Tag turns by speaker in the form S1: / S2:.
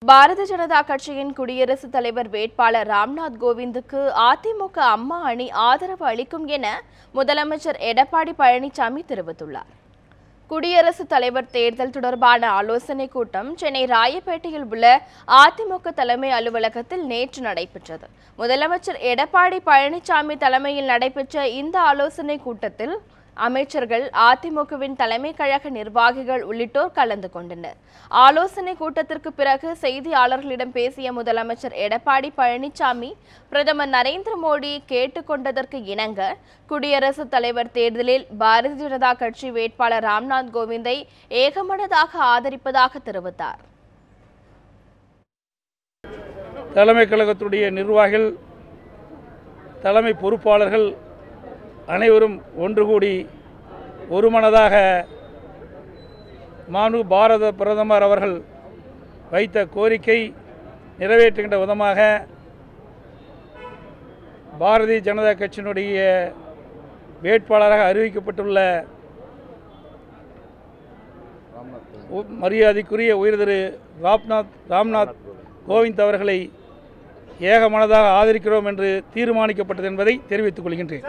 S1: பாரதிய ஜனதா கட்சியின் குடியரசுத் தலைவர் வேட்பாளர் ராம்நாத் கோவிந்துக்கு அதிமுக அம்மா அணி ஆதரவு அளிக்கும் என முதலமைச்சர் எடப்பாடி பழனிசாமி தெரிவித்துள்ளார். குடியரசுத் தலைவர் தேர்தல் தொடர்பான ஆலோசனைக் கூட்டம் சென்னை ராயப்பேட்டையில் உள்ள அதிமுக தலைமை அலுவலகத்தில் நேற்று நடைபெற்றது. முதலமைச்சர் எடப்பாடி பழனிசாமி தலைமையில் நடைபெற்ற இந்த ஆலோசனைக் கூட்டத்தில் அமைச்சர்கள், அதிமுகவின் தலைமை கழக நிர்வாகிகள் உள்ளிட்டோர் கலந்து கொண்டனர். ஆலோசனை கூட்டத்திற்கு பிறகு செய்தியாளர்களிடம் பேசிய முதலமைச்சர் எடப்பாடி பழனிசாமி, பிரதமர் நரேந்திர மோடி கேட்டுக்கொண்டதற்கு இணங்க குடியரசுத் தலைவர் தேர்தலில் பாரதிய ஜனதா கட்சி வேட்பாளர் ராம்நாத் கோவிந்தை ஏகமனதாக ஆதரிப்பதாக தெரிவித்தார்.
S2: தலைமை கழகத்துடைய நிர்வாகிகள், தலைமை பொறுப்பாளர்கள் அனைவரும் ஒன்று கூடி ஒருமனதாக மாண்பு பாரத பிரதமர் அவர்கள் வைத்த கோரிக்கை நிறைவேற்றுகின்ற விதமாக பாரதிய ஜனதா கட்சியினுடைய வேட்பாளராக அறிவிக்கப்பட்டுள்ள மரியாதைக்குரிய உயர் திரு ராம்நாத் கோவிந்த் அவர்களை ஏகமனதாக ஆதரிக்கிறோம் என்று தீர்மானிக்கப்பட்டது என்பதை தெரிவித்துக் கொள்கின்றேன்.